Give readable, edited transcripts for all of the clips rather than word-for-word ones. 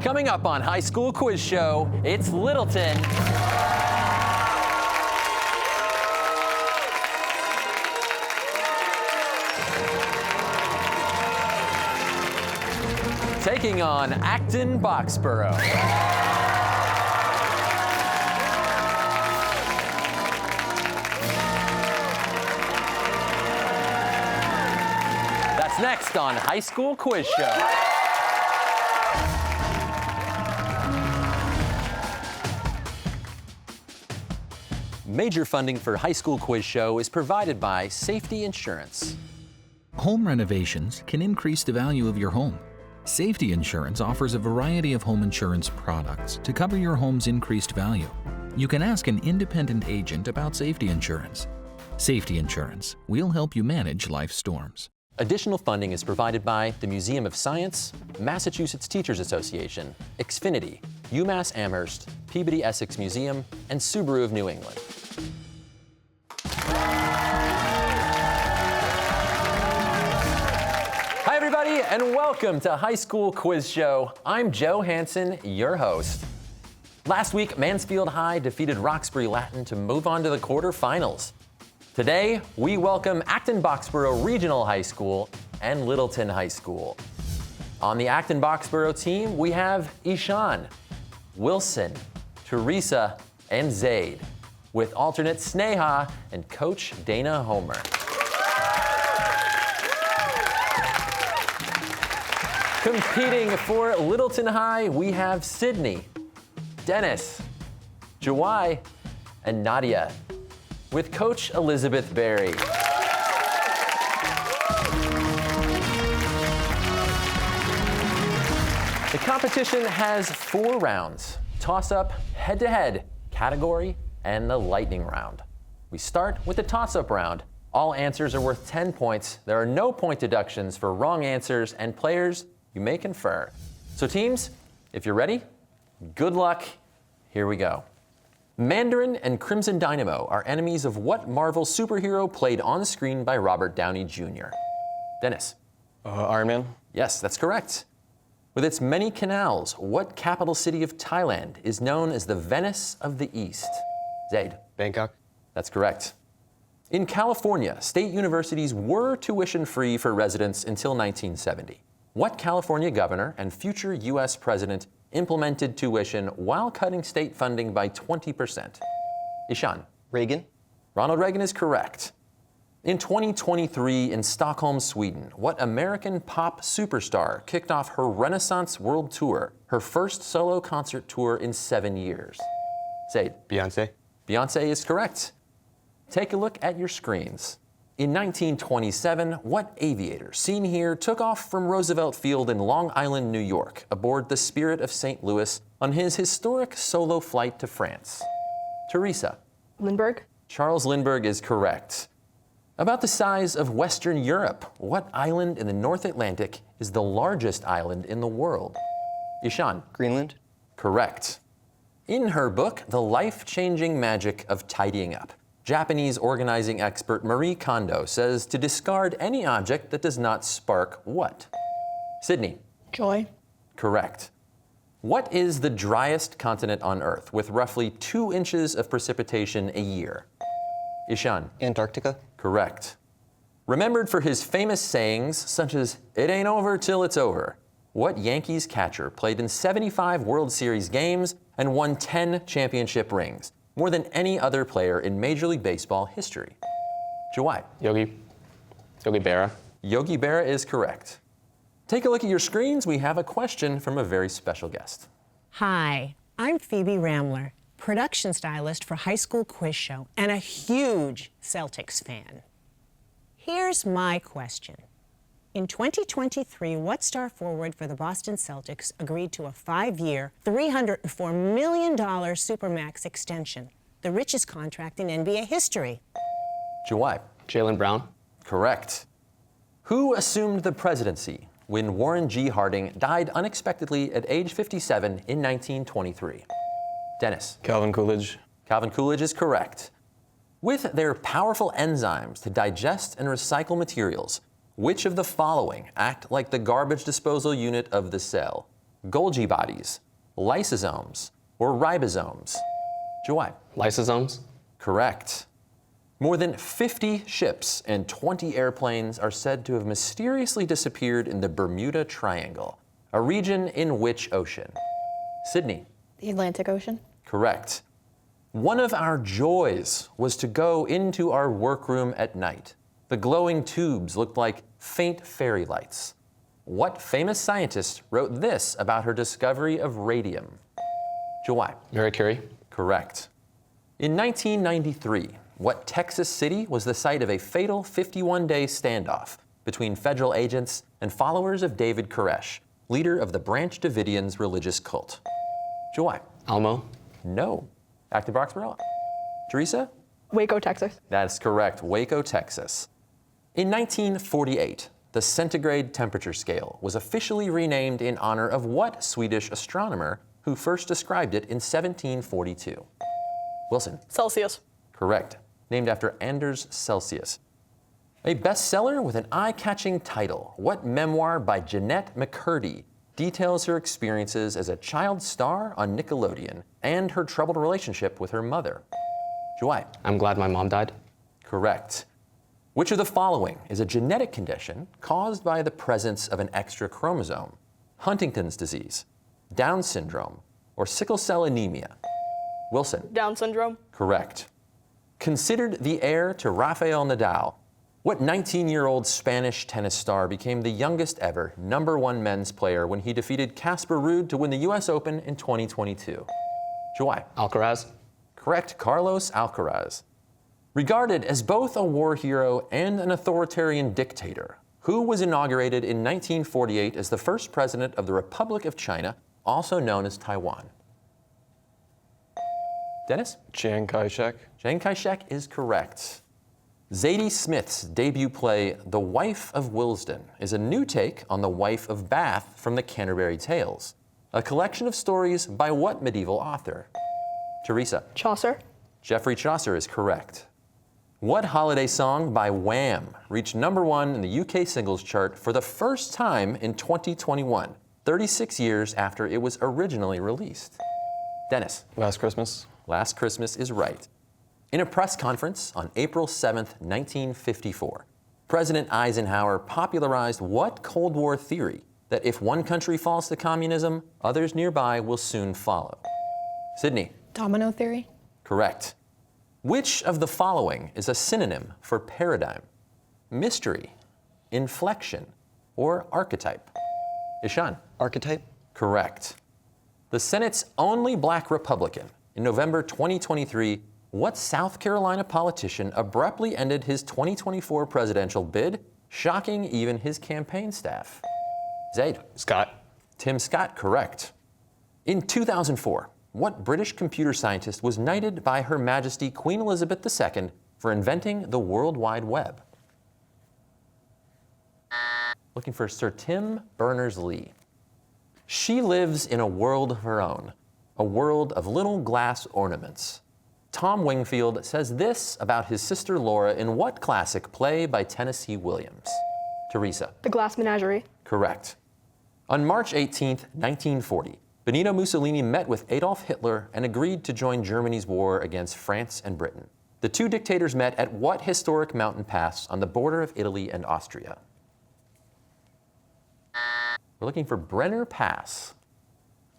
Coming up on High School Quiz Show, it's Littleton. Taking on Acton-Boxborough. That's next on High School Quiz Show. Major funding for High School Quiz Show is provided by Safety Insurance. Home renovations can increase the value of your home. Safety Insurance offers a variety of home insurance products to cover your home's increased value. You can ask an independent agent about safety insurance. Safety Insurance, we'll help you manage life's storms. Additional funding is provided by the Museum of Science, Massachusetts Teachers Association, Xfinity, UMass Amherst, Peabody Essex Museum, and Subaru of New England. Hi everybody, and welcome to High School Quiz Show. I'm Joe Hanson, your host. Last week, Mansfield High defeated Roxbury Latin to move on to the quarterfinals. Today, we welcome Acton-Boxborough Regional High School and Littleton High School. On the Acton-Boxborough team, we have Ishan, Wilson, Teresa, and Zaid, with alternate Sneha and Coach Dana Homer. Competing for Littleton High, we have Sydney, Dennis, Jawai, and Nadia, with Coach Elizabeth Berry. The competition has 4 rounds: toss-up, head-to-head, category, and the lightning round. We start with the toss-up round. All answers are worth 10 points. There are no point deductions for wrong answers, and players, you may confer. So teams, if you're ready, good luck. Here we go. Mandarin and Crimson Dynamo are enemies of what Marvel superhero played on screen by Robert Downey Jr.? Dennis. Iron Man? Yes, that's correct. With its many canals, what capital city of Thailand is known as the Venice of the East? Zaid. Bangkok? That's correct. In California, state universities were tuition-free for residents until 1970. What California governor and future U.S. president implemented tuition while cutting state funding by 20%? Ishan. Reagan? Ronald Reagan is correct. In 2023 in Stockholm, Sweden, what American pop superstar kicked off her Renaissance World Tour, her first solo concert tour in 7 years? Zaid. Beyonce? Beyonce is correct. Take a look at your screens. In 1927, what aviator seen here took off from Roosevelt Field in Long Island, New York, aboard the Spirit of St. Louis on his historic solo flight to France? Teresa. Lindbergh? Charles Lindbergh is correct. About the size of Western Europe, what island in the North Atlantic is the largest island in the world? Ishan. Greenland? Correct. In her book, The Life-Changing Magic of Tidying Up, Japanese organizing expert Marie Kondo says to discard any object that does not spark what? Sydney. Joy? Correct. What is the driest continent on Earth with roughly 2 inches of precipitation a year? Ishan. Antarctica? Correct. Remembered for his famous sayings such as, "It ain't over till it's over," what Yankees catcher played in 75 World Series games and won 10 championship rings, more than any other player in Major League Baseball history? Jawai. Yogi Berra? Yogi Berra is correct. Take a look at your screens. We have a question from a very special guest. Hi, I'm Phoebe Ramler, production stylist for High School Quiz Show and a huge Celtics fan. Here's my question. In 2023, what star forward for the Boston Celtics agreed to a 5-year, $304 million Supermax extension, the richest contract in NBA history? Jawai. Jaylen Brown? Correct. Who assumed the presidency when Warren G. Harding died unexpectedly at age 57 in 1923? Dennis. Calvin Coolidge? Calvin Coolidge is correct. With their powerful enzymes to digest and recycle materials, which of the following act like the garbage disposal unit of the cell? Golgi bodies, lysosomes, or ribosomes? Joy. Lysosomes. Correct. More than 50 ships and 20 airplanes are said to have mysteriously disappeared in the Bermuda Triangle, a region in which ocean? Sydney. The Atlantic Ocean. Correct. One of our joys was to go into our workroom at night. The glowing tubes looked like faint fairy lights. What famous scientist wrote this about her discovery of radium? Joy. Mary Curie. Correct. In 1993, what Texas city was the site of a fatal 51-day standoff between federal agents and followers of David Koresh, leader of the Branch Davidians religious cult? Joy. Alamo. No. Acton-Boxborough? Teresa? Waco, Texas. That's correct. Waco, Texas. In 1948, the centigrade temperature scale was officially renamed in honor of what Swedish astronomer who first described it in 1742? Wilson. Celsius. Correct. Named after Anders Celsius. A bestseller with an eye-catching title. What memoir by Jeanette McCurdy details her experiences as a child star on Nickelodeon and her troubled relationship with her mother? Joy. I'm glad my mom died. Correct. Which of the following is a genetic condition caused by the presence of an extra chromosome? Huntington's disease, Down syndrome, or sickle cell anemia? Wilson. Down syndrome. Correct. Considered the heir to Rafael Nadal, what 19-year-old Spanish tennis star became the youngest ever #1 men's player when he defeated Casper Ruud to win the U.S. Open in 2022? Joy. Alcaraz. Correct. Carlos Alcaraz. Regarded as both a war hero and an authoritarian dictator, who was inaugurated in 1948 as the first president of the Republic of China, also known as Taiwan? Dennis? Chiang Kai-shek. Chiang Kai-shek is correct. Zadie Smith's debut play, The Wife of Willesden, is a new take on The Wife of Bath from the Canterbury Tales, a collection of stories by what medieval author? Teresa. Chaucer. Geoffrey Chaucer is correct. What holiday song by Wham reached #1 in the UK singles chart for the first time in 2021, 36 years after it was originally released? Dennis. Last Christmas. Last Christmas is right. In a press conference on April 7, 1954, President Eisenhower popularized what Cold War theory that if one country falls to communism, others nearby will soon follow? Sydney. Domino theory. Correct. Which of the following is a synonym for paradigm? Mystery, inflection, or archetype? Ishan. Archetype. Correct. The Senate's only black Republican, in November 2023, what South Carolina politician abruptly ended his 2024 presidential bid, shocking even his campaign staff? Zaid. Scott. Tim Scott, correct. In 2004, what British computer scientist was knighted by Her Majesty Queen Elizabeth II for inventing the World Wide Web? Looking for Sir Tim Berners-Lee. She lives in a world of her own, a world of little glass ornaments. Tom Wingfield says this about his sister Laura in what classic play by Tennessee Williams? Teresa. The Glass Menagerie. Correct. On March 18, 1940, Benito Mussolini met with Adolf Hitler and agreed to join Germany's war against France and Britain. The two dictators met at what historic mountain pass on the border of Italy and Austria? We're looking for Brenner Pass.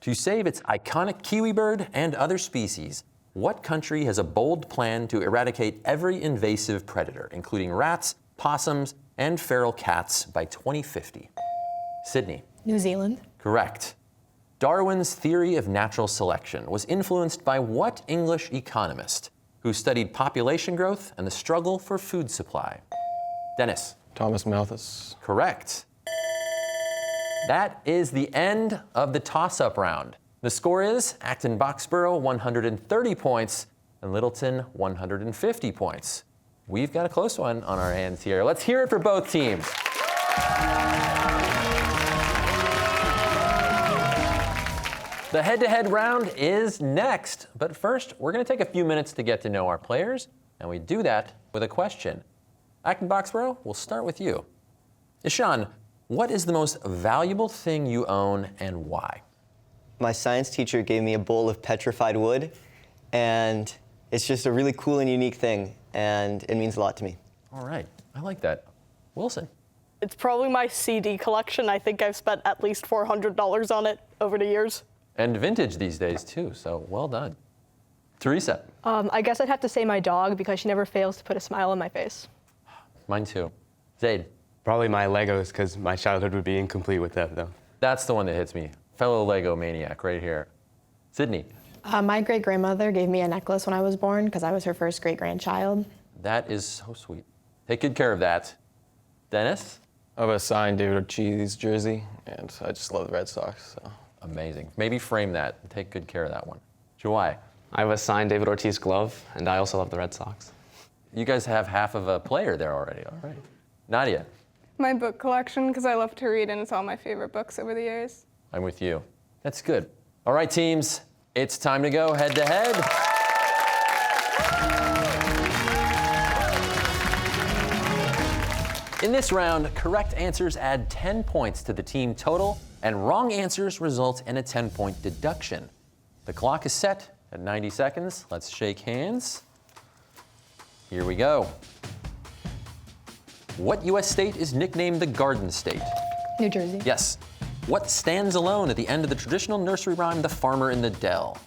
To save its iconic kiwi bird and other species, what country has a bold plan to eradicate every invasive predator, including rats, possums, and feral cats by 2050? Sydney. New Zealand. Correct. Darwin's theory of natural selection was influenced by what English economist who studied population growth and the struggle for food supply? Dennis. Thomas Malthus. Correct. That is the end of the toss-up round. The score is Acton-Boxborough 130 points and Littleton 150 points. We've got a close one on our hands here. Let's hear it for both teams. The head-to-head round is next, but first we're going to take a few minutes to get to know our players, and we do that with a question. Acton-Boxborough, we'll start with you. Ishan, what is the most valuable thing you own and why? My science teacher gave me a bowl of petrified wood, and it's just a really cool and unique thing, and it means a lot to me. All right, I like that. Wilson. It's probably my CD collection. I think I've spent at least $400 on it over the years. And vintage these days too, so well done. Teresa. I guess I'd have to say my dog because she never fails to put a smile on my face. Mine too. Zaid. Probably my Legos, because my childhood would be incomplete with that, though. That's the one that hits me. Fellow Lego maniac right here. Sydney. My great-grandmother gave me a necklace when I was born because I was her first great-grandchild. That is so sweet. Take good care of that. Dennis. I have a signed David Ortiz jersey, and I just love the Red Sox. So. Amazing. Maybe frame that and take good care of that one. Jawai. I have a signed David Ortiz glove, and I also love the Red Sox. You guys have half of a player there already. All right. Nadia. My book collection, because I love to read, and it's all my favorite books over the years. I'm with you. That's good. All right, teams, it's time to go head to head. In this round, correct answers add 10 points to the team total, and wrong answers result in a 10-point deduction. The clock is set at 90 seconds. Let's shake hands. Here we go. What U.S. state is nicknamed the Garden State? New Jersey. Yes. What stands alone at the end of the traditional nursery rhyme, The Farmer in the Dell?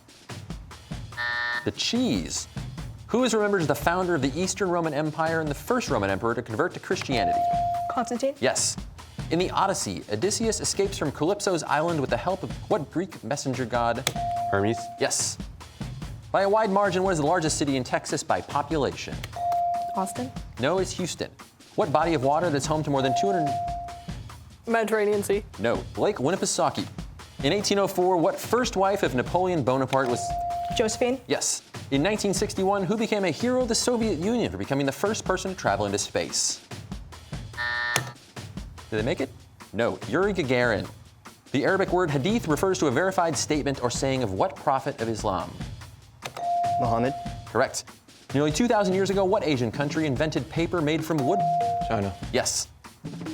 The cheese. Who is remembered as the founder of the Eastern Roman Empire and the first Roman emperor to convert to Christianity? Constantine. Yes. In the Odyssey, Odysseus escapes from Calypso's island with the help of what Greek messenger god? Hermes? Yes. By a wide margin, what is the largest city in Texas by population? Austin. No, it's Houston. What body of water that's home to more than 200... Mediterranean Sea. No, Lake Winnipesaukee. In 1804, what first wife of Napoleon Bonaparte was... Josephine. Yes. In 1961, who became a hero of the Soviet Union for becoming the first person to travel into space? Did they make it? No, Yuri Gagarin. The Arabic word hadith refers to a verified statement or saying of what prophet of Islam? Muhammad. Correct. Nearly 2,000 years ago, what Asian country invented paper made from wood? China. Yes.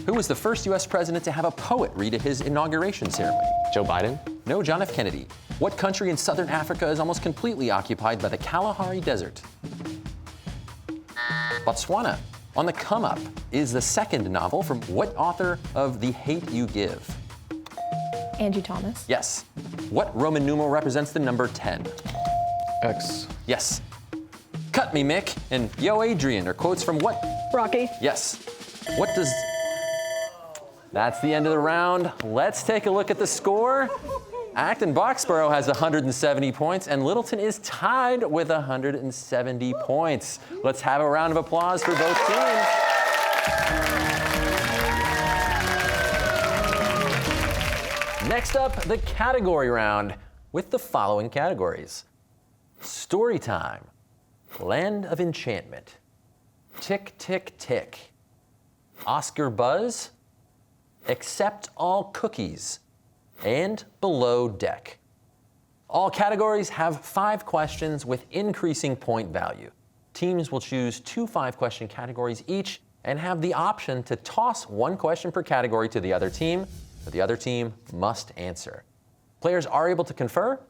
Who was the first U.S. president to have a poet read at his inauguration ceremony? Joe Biden? No, John F. Kennedy. What country in southern Africa is almost completely occupied by the Kalahari Desert? Botswana. On the Come Up is the second novel from what author of The Hate You Give? Angie Thomas. Yes. What Roman numeral represents the number 10? X. Yes. Cut me, Mick, and Yo, Adrian are quotes from what? Rocky. Yes. What does... That's the end of the round. Let's take a look at the score. Acton-Boxborough has 170 points, and Littleton is tied with 170 points. Let's have a round of applause for both teams. Next up, the category round with the following categories. Story time, Land of Enchantment, Tick, Tick, Tick, Oscar Buzz, Accept All Cookies, and Below Deck. All categories have 5 questions with increasing point value. Teams will choose 2 5-question categories each and have the option to toss 1 question per category to the other team, but the other team must answer. Players are able to confer.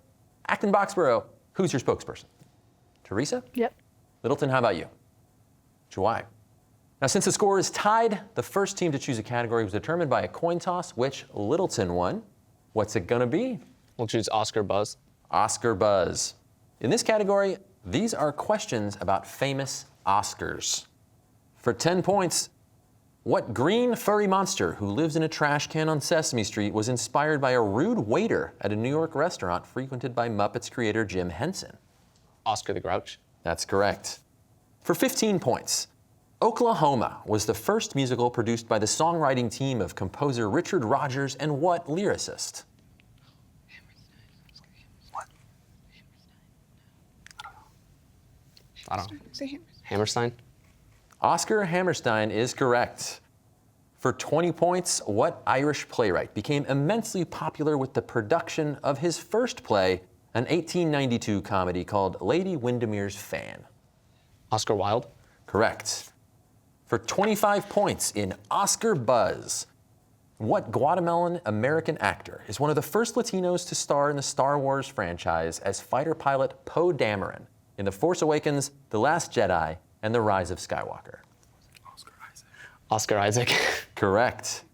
Acton-Boxborough, who's your spokesperson? Teresa? Yep. Littleton, how about you? Jawai. Now, since the score is tied, the first team to choose a category was determined by a coin toss, which Littleton won. What's it gonna be? We'll choose Oscar Buzz. Oscar Buzz. In this category, these are questions about famous Oscars. For 10 points, what green furry monster who lives in a trash can on Sesame Street was inspired by a rude waiter at a New York restaurant frequented by Muppets creator Jim Henson? Oscar the Grouch. That's correct. For 15 points, Oklahoma was the first musical produced by the songwriting team of composer Richard Rodgers and what lyricist? What? I don't know. Hammerstein? Oscar Hammerstein is correct. For 20 points, what Irish playwright became immensely popular with the production of his first play, an 1892 comedy called Lady Windermere's Fan? Oscar Wilde? Correct. For 25 points in Oscar Buzz, What Guatemalan American actor is one of the first Latinos to star in the Star Wars franchise as fighter pilot Poe Dameron in The Force Awakens, The Last Jedi, and The Rise of Skywalker? Oscar Isaac. Correct.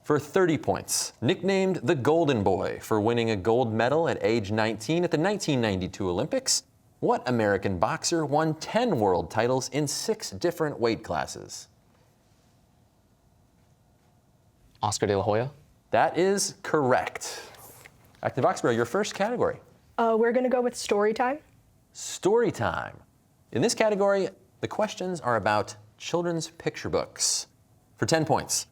For 30 points, nicknamed the Golden Boy for winning a gold medal at age 19 at the 1992 Olympics, what American boxer won 10 world titles in 6 different weight classes? Oscar de la Hoya. That is correct. Acton-Boxborough, your first category. We're going to go with story time. Story time. In this category, the questions are about children's picture books. For 10 points,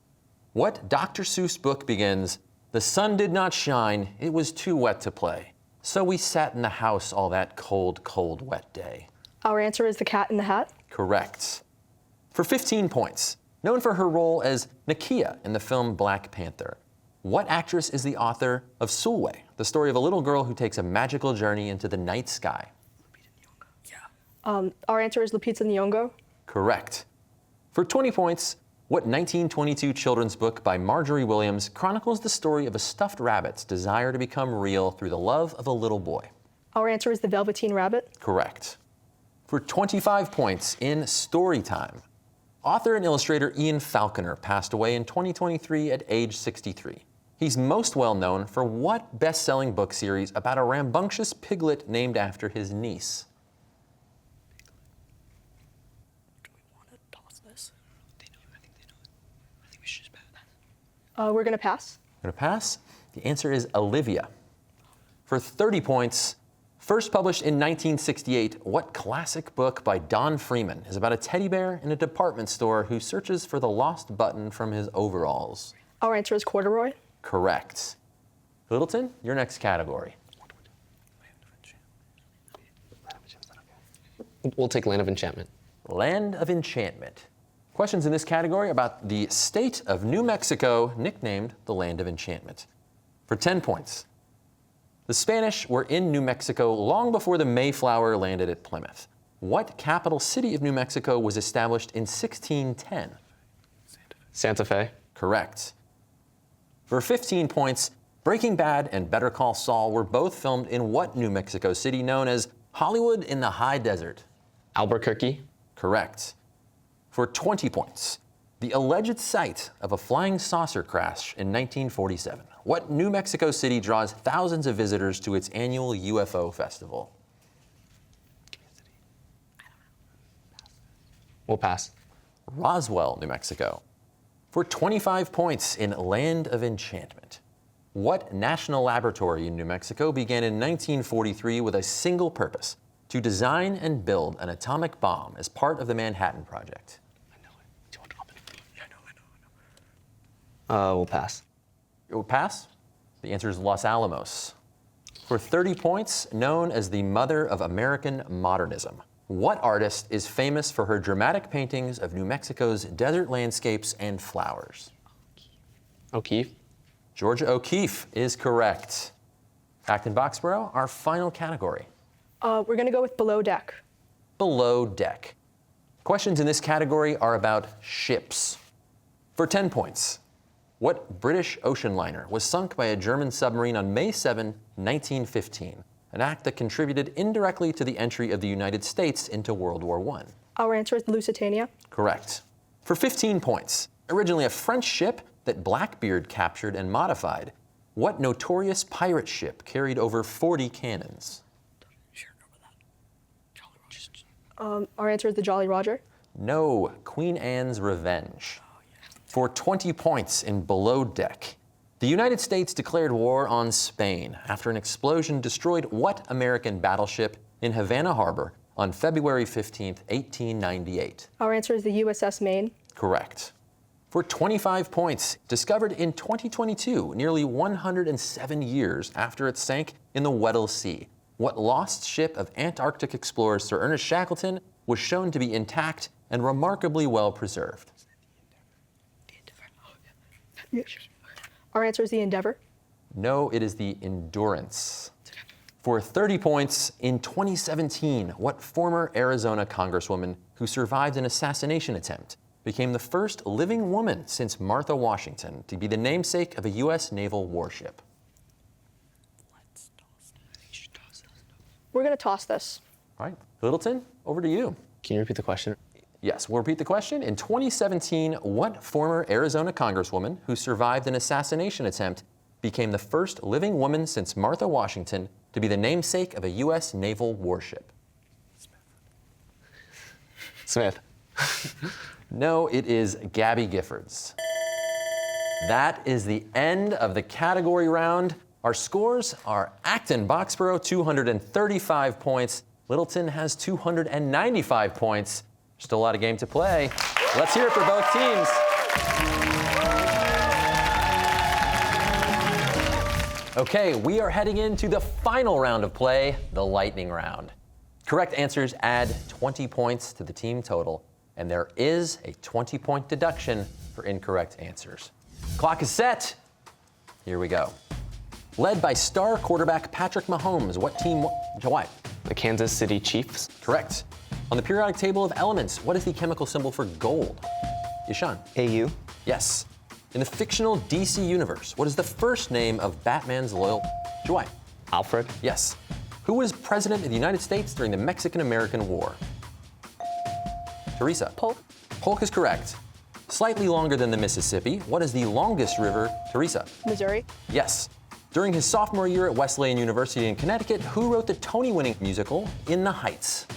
what Dr. Seuss book begins, "The sun did not shine, it was too wet to play. So we sat in the house all that cold, cold, wet day"? Our answer is The Cat in the Hat. Correct. For 15 points, known for her role as Nakia in the film Black Panther, what actress is the author of Sulwe, the story of a little girl who takes a magical journey into the night sky? Our answer is Lupita Nyong'o. Correct. For 20 points, what 1922 children's book by Marjorie Williams chronicles the story of a stuffed rabbit's desire to become real through the love of a little boy? Our answer is The Velveteen Rabbit. Correct. For 25 points in story time, author and illustrator Ian Falconer passed away in 2023 at age 63. He's most well known for what best-selling book series about a rambunctious piglet named after his niece? We're going to pass. Gonna pass? The answer is Olivia. For 30 points, first published in 1968, what classic book by Don Freeman is about a teddy bear in a department store who searches for the lost button from his overalls? Our answer is Corduroy. Correct. Littleton, your next category. We'll take Land of Enchantment. Land of Enchantment. Questions in this category about the state of New Mexico, nicknamed the Land of Enchantment. For 10 points, the Spanish were in New Mexico long before the Mayflower landed at Plymouth. What capital city of New Mexico was established in 1610? Santa Fe. Correct. For 15 points, Breaking Bad and Better Call Saul were both filmed in what New Mexico city known as Hollywood in the High Desert? Albuquerque. Correct. For 20 points, the alleged site of a flying saucer crash in 1947. What New Mexico city draws thousands of visitors to its annual UFO festival? We'll pass. Roswell, New Mexico. For 25 points in Land of Enchantment, what national laboratory in New Mexico began in 1943 with a single purpose: to design and build an atomic bomb as part of the Manhattan Project? I know it. Do you want to open it? Yeah, I know. We'll pass. It will pass. The answer is Los Alamos. For 30 points, known as the mother of American modernism, what artist is famous for her dramatic paintings of New Mexico's desert landscapes and flowers? O'Keeffe. Georgia O'Keeffe is correct. Acton-Boxborough, our final category. We're going to go with Below Deck. Below deck. Questions in this category are about ships. For 10 points, what British ocean liner was sunk by a German submarine on May 7, 1915, an act that contributed indirectly to the entry of the United States into World War I? Our answer is the Lusitania. Correct. For 15 points, originally a French ship that Blackbeard captured and modified, what notorious pirate ship carried over 40 cannons? Our answer is the Jolly Roger. No, Queen Anne's Revenge. For 20 points in Below Deck, the United States declared war on Spain after an explosion destroyed what American battleship in Havana Harbor on February 15, 1898? Our answer is the USS Maine. Correct. For 25 points, discovered in 2022, nearly 107 years after it sank in the Weddell Sea, what lost ship of Antarctic explorers Sir Ernest Shackleton was shown to be intact and remarkably well preserved? Our answer is the Endeavour. No, it is the Endurance. For 30 points, in 2017, what former Arizona congresswoman who survived an assassination attempt became the first living woman since Martha Washington to be the namesake of a U.S. naval warship? We're going to toss this. All right, Littleton, over to you. Can you repeat the question? Yes, we'll repeat the question. In 2017, what former Arizona congresswoman who survived an assassination attempt became the first living woman since Martha Washington to be the namesake of a U.S. naval warship? Smith. No, it is Gabby Giffords. That is the end of the category round. Our scores are Acton-Boxborough, 235 points. Littleton has 295 points. Still a lot of game to play. Let's hear it for both teams. Okay, we are heading into the final round of play, the lightning round. Correct answers add 20 points to the team total, and there is a 20-point deduction for incorrect answers. Clock is set. Here we go. Led by star quarterback Patrick Mahomes, what team? Why? The Kansas City Chiefs. Correct. On the periodic table of elements, what is the chemical symbol for gold? Yashan. AU. Yes. In the fictional DC universe, what is the first name of Batman's loyal? Joy. Alfred. Yes. Who was president of the United States during the Mexican-American War? Teresa. Polk. Polk is correct. Slightly longer than the Mississippi, what is the longest river? Teresa. Missouri. Yes. During his sophomore year at Wesleyan University in Connecticut, who wrote the Tony-winning musical In the Heights?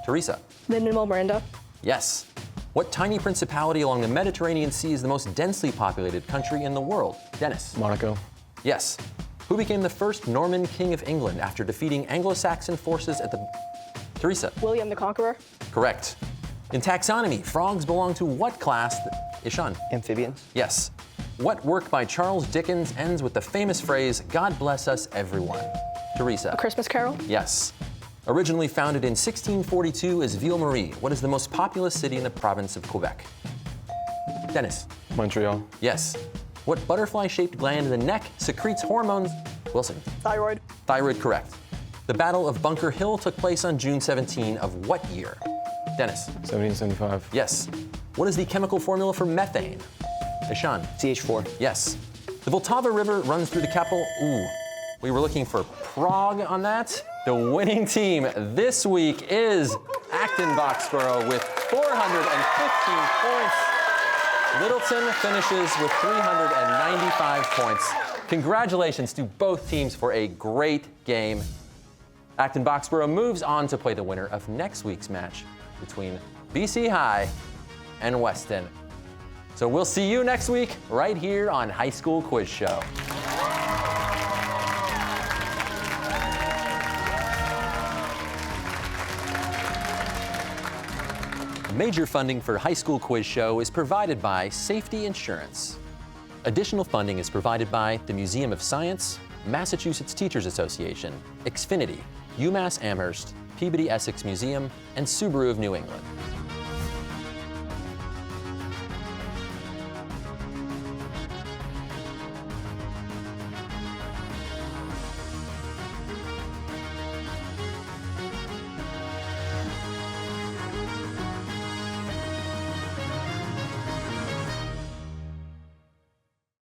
Teresa. Lin-Manuel Miranda. Yes. What tiny principality along the Mediterranean Sea is the most densely populated country in the world? Dennis. Monaco. Yes. Who became the first Norman King of England after defeating Anglo-Saxon forces at the... Teresa. William the Conqueror. Correct. In taxonomy, frogs belong to what class? Ishan. Amphibians. Yes. What work by Charles Dickens ends with the famous phrase, God bless us everyone? Teresa. A Christmas Carol. Yes. Originally founded in 1642 as Ville-Marie, what is the most populous city in the province of Quebec? Dennis. Montreal. Yes. What butterfly-shaped gland in the neck secretes hormones? Wilson. Thyroid. Thyroid, correct. The Battle of Bunker Hill took place on June 17 of what year? Dennis. 1775. Yes. What is the chemical formula for methane? Ishan. CH4. Yes. The Vltava River runs through the capital. Ooh. We were looking for Prague on that. The winning team this week is Acton-Boxborough with 415 points. Littleton finishes with 395 points. Congratulations to both teams for a great game. Acton-Boxborough moves on to play the winner of next week's match between BC High and Weston. So we'll see you next week right here on High School Quiz Show. Major funding for High School Quiz Show is provided by Safety Insurance. Additional funding is provided by the Museum of Science, Massachusetts Teachers Association, Xfinity, UMass Amherst, Peabody Essex Museum, and Subaru of New England.